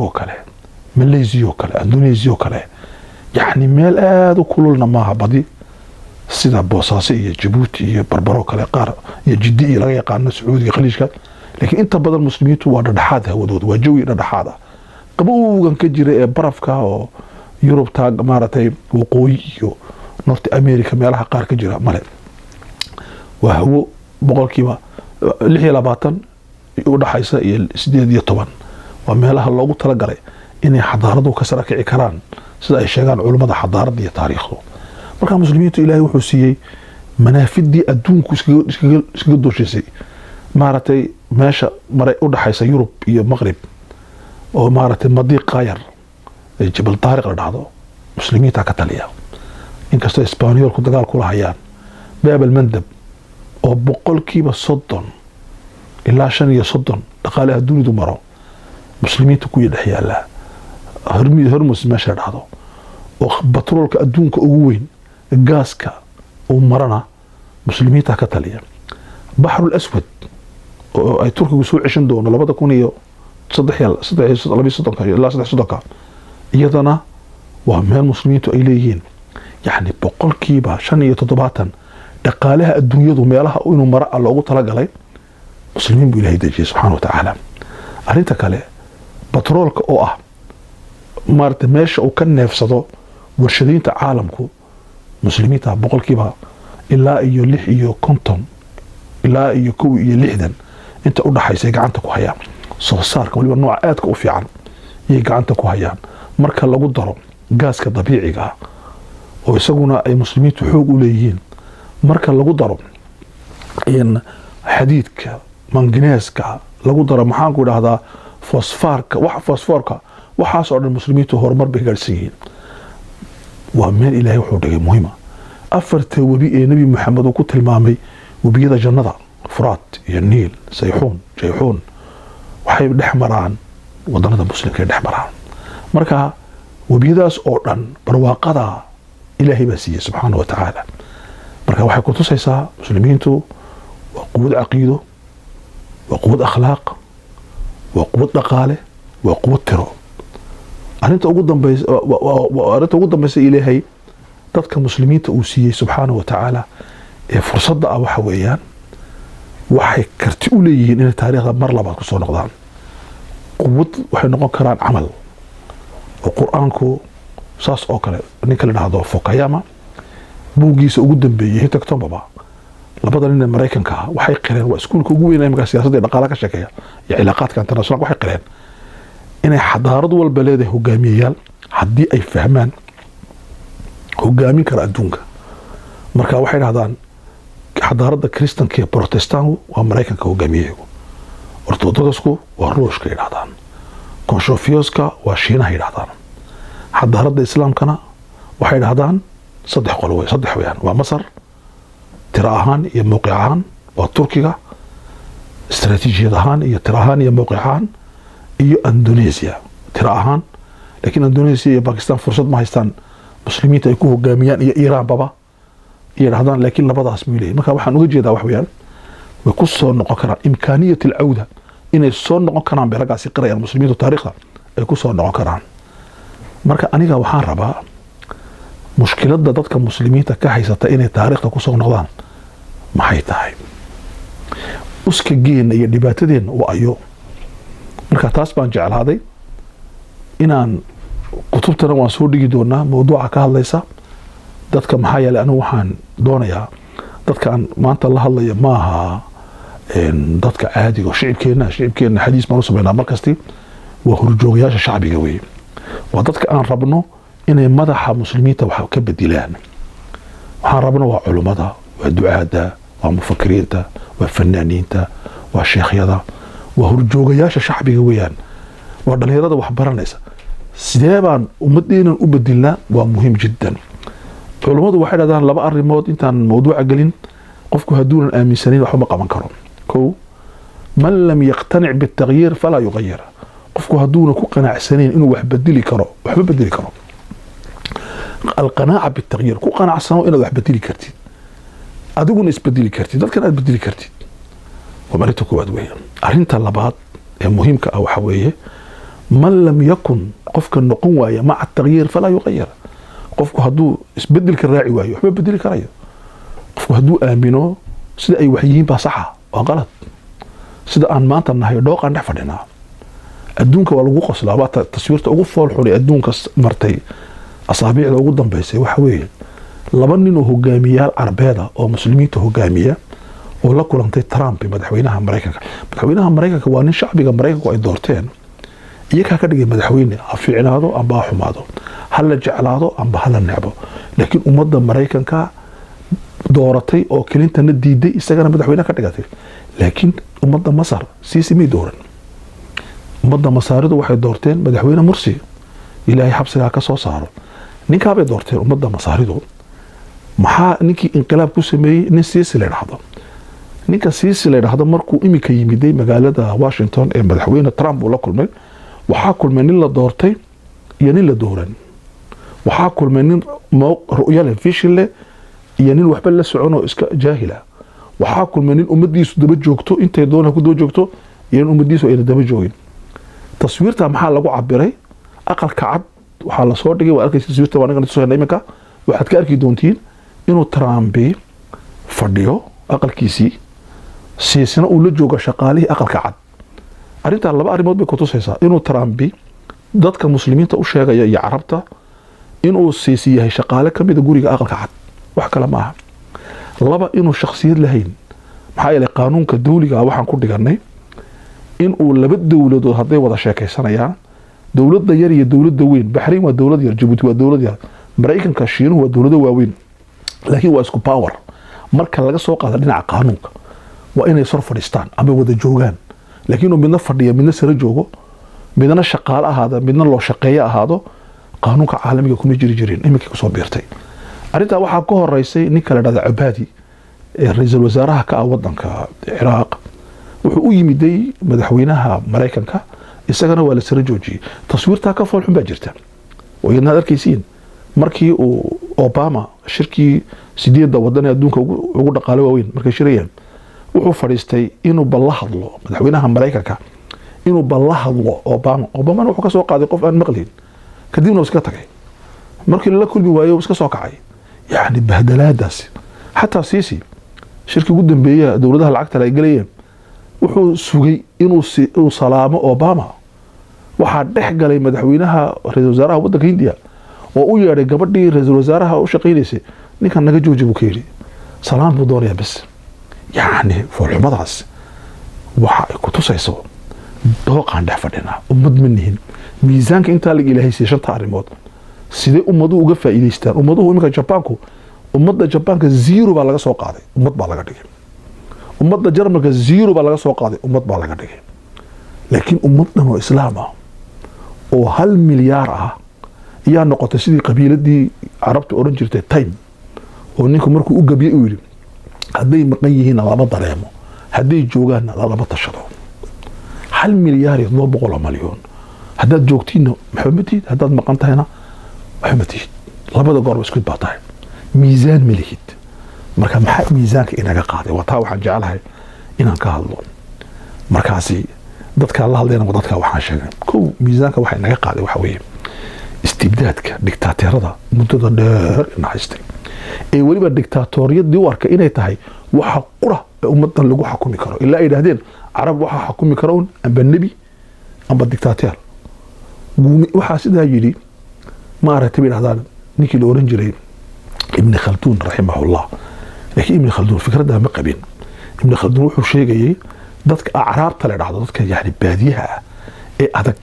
مكسيكو كله ماليزيا كله اندونيسيا كله يعني ميل aad كلنا maaha badi sida Boosaaso iyo Djibouti iyo Barbaro kale qaar iyo Jiddi iyo laga yaqaan Sacuudiga khaliijka laakiin inta badan muslimiintu waa dhadhaxaad hawadooda waa jawi dhadhaxaad ah qabowgan ka jira ee barafka oo Yurub taag maaratay waqooyi iyo North America meelaha qaar ka jira male waa hawo boqolkiiba 26 u dhaxaysa iyo 18 waa meelaha loogu tala galay inay xadaaradu ka sara kici karaan sida ay sheegaan culimada xadaarada iyo taariikhdu marka muslimiintu Ilaahay wuxuu siiyay manaafidii adduunku iskaga dooshisay maaratay meesha maray u dhaxaysa Yurub iyo Maghrib oo maaratay madiiq qaayar jabal taariikh la dhacdo muslimiinta ka taliya inkastoo Isbaaniyolku dagaal ku lahayaan baab al-mandab oo boqolkiiba 30 ilaa 35 dhaqaalaha dunidu maro muslimiintu ku yidhaxyaala hormus meesha dhacdo oo batroolka adduunka ugu weyn gaaska oo marana muslimiinta ka taliya bahrul aswad oo ay Turkigu soo cishan doono 2023 iyadana waa meel muslimiintu ay leeyihiin yani boqolkiiba 75 dhaqaalaha adduunyadu meelaha inuu mara loogu tala galay muslimiin buu Ilaahay dejiyay subhanahu wa ta'ala arinta kale batroolka oo ah maarta meesha uu ka neefsado warshadaynta caalamku muslimiinta boqolkiiba ilaa iyo 6 iyo 50 ilaa iyo 1 iyo 60 inta u dhaxaysa gacanta ku hayaan soo saarka waliba nooc aadka u fiican iyo gacanta ku hayaan marka lagu daro gaaska dabiiciga oo isaguna ay muslimiintu xoog u leeyihiin marka lagu daro in xadiidka manganeeska lagu daro maxaan ku dhahdaa fosfaarka waxaas oo dhan muslimiintu horumar bay gaarsiin yihiin waa meel Ilaahay wuxuu dhigay muhiima afarta wabi ee Nabi Muhammad uu ku tilmaamay wabiyada jannada Furaat iyo Niil Sayxuun Jayxuun waxay dhex maraan wadannada muslimka dhex maraan marka wabiyadaas oo dhan barwaaqada Ilaahay baa siiyay subhanahu wa ta'ala marka waxay ku tusaysaa muslimiintu waa quwad aqiido waa quwad akhlaaq waa quwad dhaqaale waa quwad tiro arinta ugu dambaysa Ilaahay dadka muslimiinta uu siiyay subhanahu wa ta'ala ee fursada waxa weeyaan waxay karti u leeyihiin in taariikhda mar labaad ku soo noqdaan quwad waxay noqon karaan amal oo quraanku saas oo kale ninka la dhahdo Fukuyama buugiisa ugu dambeeyay Tagtombaba labada nin Mareykanka waxay qireen waa iskuulka ugu weyn ee marka siyaasadda dhaqaalaha ka shaqeeya iyo cilaaqaadka international waxay qireen inay xadaarad walba leedahay hogaamiyayaal haddii ay fahmaan hogaamin kara adduunka marka waxay dhahdaan xadaaradda kristanka iyo protestanku waa Mareykanka hogaamiyayagu ortodokasku waa Ruushka yidhahdaan konfushiyuska waa Shiinaha yidhahdaan xadaaradda islaamkana waxay dhahdaan saddex weeyaan waa Masar tira ahaan iyo mowqic ahaan waa Turkiga istaraatiijiyad ahaan iyo tira ahaan iyo mowqic ahaan iyo Indonesia tira ahaan laakiin Indonesia iyo Pakistan fursad ma haystaan muslimiinta ay ku hogaamiyaan iyo Iran baba yiraahdaan laakiin labadaas miilay marka waxaan uga jeedaa wax weeyaan way ku soo noqon karaan imkaaniyada alawda inay soo noqon karaan beelagaasi qirayaan muslimiintu taariikhda ay ku soo noqon karaan marka aniga waxaan rabaa mushkiladda dadka muslimiinta ka haysata inay taariikhda ku soo noqdaan maxay tahay uska geena iyo dhibaatadeen oo ayo marka taas baan jeclaaday inaan kutubtana waan soo dhigi doonaa mawduuca ka hadlaysa dadka maxaa yeelay anigu waxaan doonayaa dadkaan maanta la hadlaya maaha dadka caadiga oo shicibkeena xadiis baan u sameynaa markasti waa horjoogayaasha shacbiga wey waa dadka aan rabno inay madaxa muslimiinta wax ka bedilaan waxaan rabno waa culimada waa ducaada waa mufakiriinta waa fanaaniinta waa sheekhyada waa horjoogayaasha shacbiga weeyaan waa dhalinyarada wax baranaysa sidee baan ummadeenan u bedilnaa waa muhiim jiddan culimadu waxay dhahdaan laba arrimood intaan mawduuca gelin qofku haduunan aaminsanin waxba ma qaban karo kow man lam yaqtanic bitagyiir falaa yughayir qofku haduuna ku qanacsanayn inuu wax bedeli karo waxba bedeli karo alqanaaca bitagyiir ku qanacsano inaad wax bedeli kartid adiguna isbedeli kartid dadkan aad bedeli kartid waa marinta koowaad weeyaan arrinta labaad ee muhiimka ah waxa weeye من لم يكن قفك النقون وايا مع التغيير فلا يغير قفك هدو اسبدل كالراعي وايا وحبا بدل كرايا قفك هدو آمنو سيدا أي وحيين با صحا وغلط سيدا أن مانتا نهي دوق أن نحفظنا أدونك والغو قصلا بات تصويرت أغو فالحولي أدونك مرتي أصابيع أغو دنبيسي وحوين لبنينو هقامية عربية أو مسلمين هقامية ولا كلانتي ترامب مدحوينها مريكا وانين شعبي مريكا وأي دورتين iyakaa ka dhigay madaxweyne ha fiicnaado amba ha xumaado ha la jeclaado amba ha la necbo laakiin ummadda maraykanka dooratay oo kelintana diiday isagana madaxweyne ka dhigatay laakiin ummadda masar siisi may dooran ummadda masaaridu waxay doorteen madaxweyne mursi ilaahay xabsigaa ka soo saaro ninkaabay doorteen ummadda masaaridu maxaa ninkii inqilaab ku sameeyey nin siisi la yidhaahdo ninka siisi la yidhaahdo markuu imika yimiday magaalada washington ee madaxweyne trump uu la kulmay waxaa kulmay nin la doortay iyo nin la dooran waxaa kulmay nin ru'yo leh vision leh iyo nin waxba la socon oo iska jaahila waxaa kulmay nin ummadiisu daba joogto intay doonaan ku daba joogto iyo nin ummadiisu ayna daba joogin taswiirta maxaa lagu cabiray aqalka cad waxaa la soo dhigay waa arkaysa taswiirta waa naga soo iminka waxaad ka arki doontiin inuu Trump fadhiyo aqalkiisii siisana uu la joogo shaqaalihii aqalka cad arinta laba arimood bay ku tusaysaa inuu Trump dadka muslimiinta u sheegaya iyo carabta inuu siisi yahay shaqaale kamid guriga aqalka cad wax kala ma aha laba inuu shakhsiyad lahayn maxaa yeelay qaanuunka dawliga waxaan ku dhiganay inuu laba dawladood haday wada sheekaysanayaan dawladda yar iyo dawladda weyn Bahrain waa dawlad yar Djibouti waa dawlad yar Mareykanka Shiinuhu waa dawlado waaweyn laakiin waa isku power marka laga soo qaado dhinaca qaanuunka waa inay soo fadhiistaan ama wada joogaan laakiin midna fadhiya midna sare joogo midna shaqaale ahaado midna loo shaqeeyo ahaado qaanuunka caalamiga kuma jiri jireen imika ku soo biirtay arinta waxa ka horeysay nin kala dhada Abadi ee ra'iisul wasaaraha ka wadanka Ciraaq wuxuu u yimiday madaxweynaha Mareykanka isagana waa la sare joojiyay taswiirta ka fool xun baa jirta wayna arkaysiin markii uu Obama shirkii 8 wadan ee adduunka ugu dhaqaale waaweyn markay shirayeen wuxuu fadhiistay inuu balla hadlo madaxweynaha Mareykanka inuu balla hadlo Obama wuxuu ka soo qaaday qof aan maqlin kadibna iska tagay markii la kulmi waayo iska soo kacay yaani bahdalaadaas hatta siisi shirkii ugu dambeeyay dawladaha lacagta la galayeen wuxuu sugay inuu salaamo Obama waxa dhex galay madaxweynaha ra'iisul wasaaraha waddanka Hindiya oo u yeeray gabadhii ra'iisul wasaaraha u shaqeynaysa ninkan naga jooji buu keenay salaam buu doonaya bas يعني فالحمضاس waxa ku tusayso dooqan dhex fadhina ummad minhin miisaanka inta la ilaahay si shanta arimood sidee ummadu uga faa'iideystaan ummaduhu imika Japaanku ummadda Japaanka zero baa laga soo qaaday ummad baa laga dhigay ummadda Jarmalka zero baa laga soo qaaday ummad baa laga dhigay laakiin ummaddan oo islaam ah oo 1 milyaar ah ayaa noqotay sidii qabiiladii Carabta oran jirtay time oo ninku markuu u gabiyay u yiri hadday maqan yihiin laba dareemo hadday joogaan laba tashado 1 milyaar iyo 200 milyan haddaad joogtiina maxamadid haddaad maqan tahayna maxamadid labada goor isku baatahay miisaan milihid marka maxaa miisaanka inaga qaaday wataa waxaan jecelahay inaan ka hadlo markaasi dadka la hadlayna dadka waxaan sheegay ko miisaanka waxa inaga qaaday waxa weeye istibdaadka dictatorada muddada dheer in haystay ee waliba dictatoriyad warka inay tahay waxa qura ummadan lagu xukumi karo ilaa ay yiraahdeen arab waxa xukumi karo amba nabi amba dictator waxa sidaa yiri ma aragtay yiraahdaan ninkii la oran jiray ibn khaldun rahimahullah laakiin ibn khaldun fikradda ma qabin ibn khaldun wuxuu sheegayay dadka acraabta la dhahdo dadka yaani baadiyaha ee adag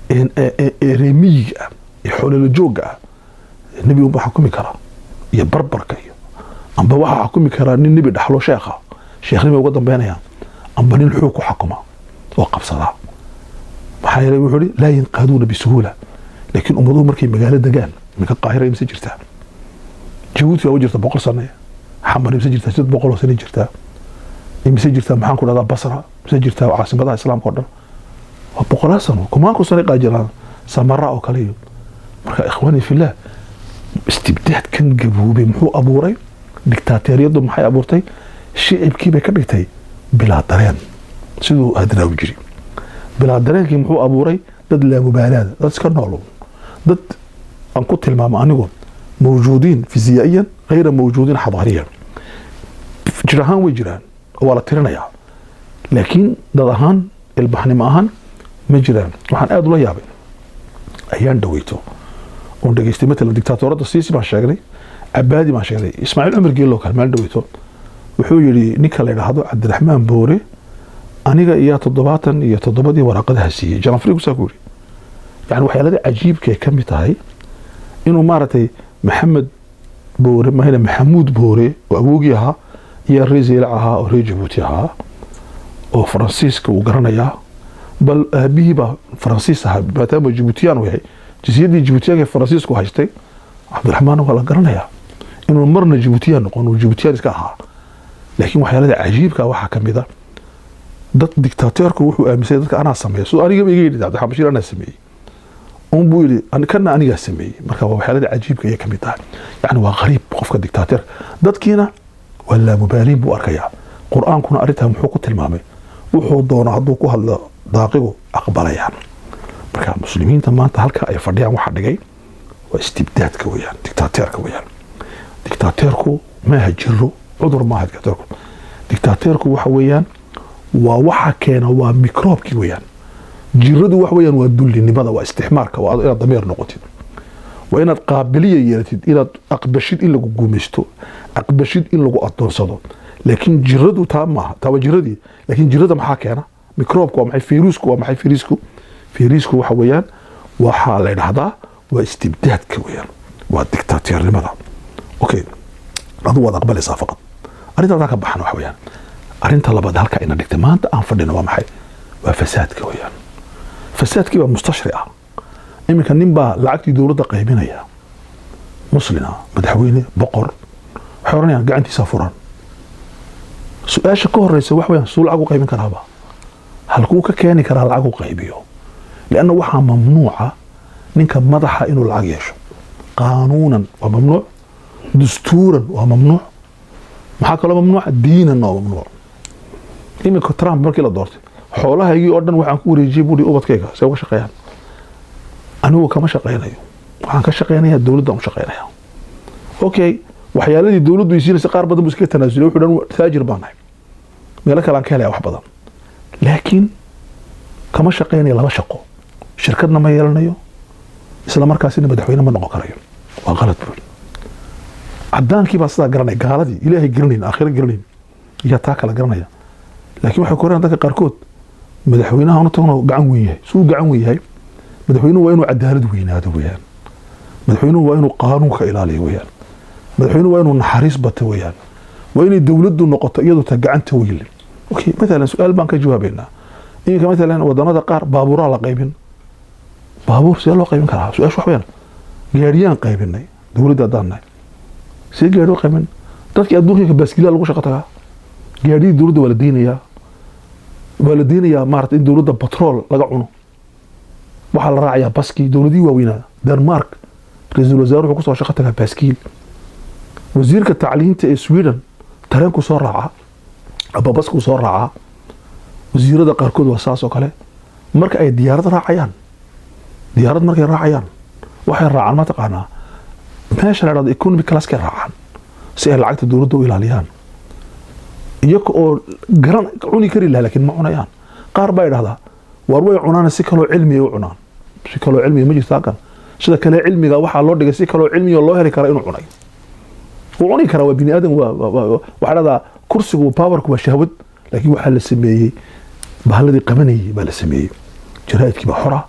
ee reemiga ee xoolo jooga nabi uu xukumi kara iyo barbarka iyo amba waxa xukumi kara nin nabi dhaxlo sheekhnimo uga dambeynaya amba nin xuquuq ku xukuma oo qabsada waxa yeelay wuxuu la yanqaduna bisuhula laakiin ummaduhu markay magaalada degaan minka qaahira imse jirta Djibouti waa jirta 100 sano xamar imse jirta 700 sano jirta imse jirta maxaan ku dhadaa Basra imse jirta caasimada islaamka oo dhan waa 100 sano kuma ku sano qaajiraan samara oo kale marka ikhwani fillah istibdaad kan gaboobay muxuu abuuray dictatoriyadu maxay abuurtay shicibkii bay ka dhigtay bilaa dareen sidoo adraaw jiri bilaa dareenkii muxuu abuuray dad لا مبالاة dad iska nool dad aan ku tilmaamo anigu موجودين فيزيائيا غير موجودين حضاريا جراهان وجران ولا ترنيا لكن دهان البحن معهن مجران waxaan aad ula yaabay ayaan dhaweyto oo dhageystay midna dictatorada siisi baan sheegnay abaadi baan sheegnay Ismaaciil Umar Geelo kalmaan dhaweyto wuxuu yiri ninka la yiraahdo Cabdiraxmaan Boore aniga iyo 77 waraqadaha siiyay janafrigu saakuri yani waxyaalaha cajiibka ka mid tahay inuu maaratay محمد بوري ما هنا محمود بوري وابوغيها يا ريزيل عها او ريجبوتيها او فرانسيسكو وغرانيا بل ابيبا فرانسيسها باتام جيبوتيان وهي جزيره جيبوتيان فرانسيسكو هايستي عبد الرحمن ولا غرانيا انه مرنا جيبوتيان نقول جيبوتيان اسكا ها لكن waxyaalaha cajiibka waxa kamida dad dictatorku wuxuu aaminsan dadka ana sameeyo soo aniga iga yidhi dad xabashir ana sameeyay بويلي أنا كنا أنا جاسمي مركب وحالة عجيب كي كميتها يعني وغريب قفك الدكتاتور دتكينا ولا مبالين بواركيا قرآن كنا قريتها محوقة المامي وحوض دون عضوك وهلا داقيقو أقبل يعني مركب المسلمين تما أنت هلك أي فرديا واحد جاي واستبداد كويان دكتاتور كويان دكتاتوركو ما هجروا عذر ما هجروا دكتاتوركو وحويان ووحكينا وميكروب كويان جيرده وحويان ودولي نبضة واستحمارك وإلى ضمير نقطة وإن قابلية يرتد إلى أقبشيد إلا قوميستو أقبشيد إلا قطون صدو لكن جيرده تامها توا جيردي لكن جيرده محاكينا ميكروبك ومحي فيروسكو وحويان وحالين هذا واستبداد كويان والدكتاتير لماذا أوكي هذا هو أقبل فقط أريد ذاك بحنا وحويان أريد طلبات هالك إن دكتمان أنفردنا ومحي وفساد كويان فساد كيبا مستشرعة إما كان نبا لعقتي دولة قيبينيا مسلنا مدحويني بقر حورانيا قاعدتي سافران سؤال شكوه الرئيس وحويا سؤال عقو قيبين كرابا هل كوكا كاني كرا العقو قيبيو لأنه وحا ممنوعة ننك مدحا إنو العق يشو قانونا وممنوع دستورا وممنوع محاكا لا ممنوع دينا وممنوع إما كترام بركي لا دورتي xoolaha igi oo dhan waxaan ku wareejiyay buuri ubadkayga say uga shaqeeyaan anigu kama shaqeynayo waxaan ka shaqeynayaa dawladda aan shaqeynayaa okay waxyaaladii dawladdu isiinaysa qaar badan buu iska tanaasulay wuxuu dhan taajir baan ahay meel kale aan ka helay wax badan laakiin kama shaqeynayo laba shaqo shirkadna ma yeelanayo isla markaasina madaxweyne ma noqon karayo waa qalad buu cadaankii baa sidaa garanay gaaladii ilaahay garanayna aakhira garanayna iyo taa kala garanaya laakiin waxa ku qoraan dadka qaarkood madaxweynaha uu tagno gacan weyn yahay suu gacan weyn yahay madaxweynuhu waa inuu cadaalad weynaado weeyaan madaxweynuhu waa inuu qaanuunka ilaaliyo weeyaan madaxweynuhu waa inuu naxariis bato weeyaan waa inay dawladdu noqoto iyadoo ta gacanta weyn okay mesela su'aal baan ka jawaabeynaa in ka mesela wadamada qaar baabuura la qaybin baabuur si loo qaybin karaa su'aashu wax weeyaan gaariyaan qaybinay dawladda daanay si gaariyo qaybin dadkii adduunka baaskiil lagu shaqo tagaa gaariyo dawladda wala diinaya maartay in dawladda petrol laga cuno waxa la raacayaa baski dawladii waaweynaa Denmark ra'iisul wasaare wuxuu ku soo shaqo tagaa baaskiil wasiirka tacliinta ee Sweden tareenku soo raaca aba basku soo raaca wasiirada qaarkood waa saas oo kale marka ay diyaarad raacayaan diyaarad markay raacayaan waxay raacaan ma taqaanaa meesha la yiraahdo economic class ka raacaan si ay lacagta dawladda u ilaaliyaan iyaga oo garan cuni kari lahaa laakiin ma cunayaan qaar baa yiraahdaa war way cunaan si kale cilmi u cunaan si kale cilmi ma jirtaa kan sida kale cilmiga waxa loo dhigay si kale cilmi loo heli karo inuu cunay uu cuni kara waa bini aadan waxa dhada kursigu powerku waa shahwad laakiin waxa la sameeyay bahladii qabanayay baa la sameeyay jaraa'idkii baa xora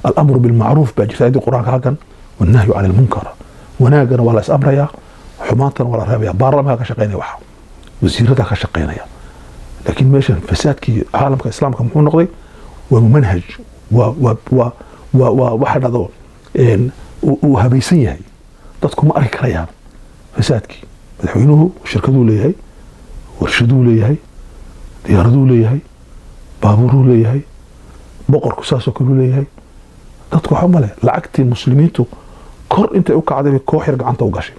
al-amru bil ma'ruf baa jaraa'id quraanka halkan wanahyu 'anil munkar wanaagana wala is-amraya xumaantana wala raabaya baarlamaanka ka shaqeynaya waxa wasiirada ka shaqeynaya laakiin meeshan fasaadkii caalamka islaamka muxuu noqday waa manhaj waxa dhado uu habaysan yahay dadku ma arki karayaan fasaadkii madaxweynuhu shirkaduu leeyahay warshaduu leeyahay diyaaraduu leeyahay baabuuruu leeyahay boqorku saasoo kaluu leeyahay dadku waxa male lacagtii muslimiintu kor intay u kacday koox yar gacanta u gashay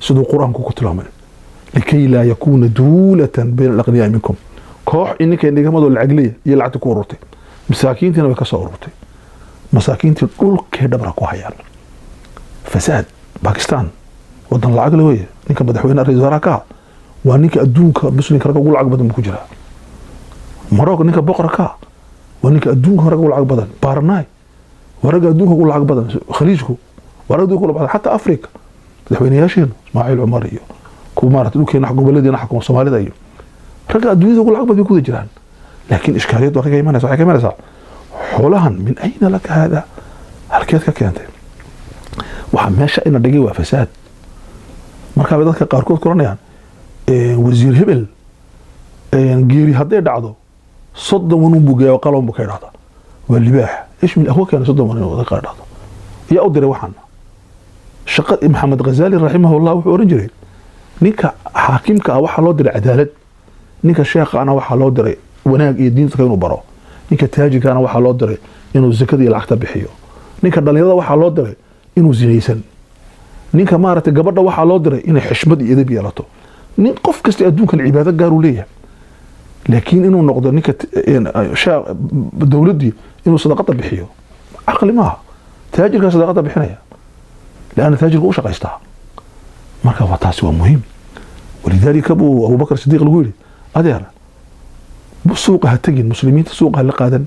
siduu quraanku ku tilmaamay لكي لا يكون دولة بين الأغنياء منكم كوح إنك نجمدوا العقلية هي اللي عتكون روتي مساكين تنا بكسر روتي masaakiintii dhulkay dhabra ku hayaan fasaad Pakistan wadan lacag leh weeye ninka madaxweynaha ra'iisul wasaaraha ka waa ninka adduunka muslimka ugu lacag badan ku jira Morocco ninka boqorka waa ninka adduunka ugu lacag badan Barnay waraga adduunka ugu lacag badan khaliijku waraga adduunka ugu lacag badan hatta Afrika madaxweynayaasheen Ismaaciil Umar iyo kumaarad dhulkeena xaq goboleedina xaq Soomaalida iyo raga adduunka ugu lacag badan ku jiraan laakiin iskaaliyad waxa ka imanaysa waxa ka imanaysa xoolahan min ayna laka hada halkeed ka keentay waxa meesha ina dhigay waa fasaad marka dadka qaar kood koranayaan wasiir hebel geeri haday dhacdo soddon wan buugaa qalon buu ka dhacdo waa libaax ايش من اخوك انا soddon wan wada ka dhacdo ya u diray waxan shaqad Maxamed Ghazali rahimahullah wuxuu oran jiray ninka xaakimka waxa loo diray cadaalad ninka sheekha waxa loo diray wanaag iyo diinta inuu baro ninka taajirka waxa loo diray inuu zakada iyo lacagta bixiyo ninka dhalinyarada waxa loo diray inuu zinaysan ninka maaragtay gabadha waxa loo diray inay xishmad iyo edeb yeelato nin qof kasta adduunkan cibaado gaar u leeyahay laakiin inuu noqdo ninka dawladii inuu sadaqada bixiyo aqli ma taajirka sadaqada bixinaya لأن تاجرك وش قيسته مركب وطاسي ومهم ولذلك أبو بكر الصديق الغولي أدير بالسوق هتجي المسلمين السوق هلا قادن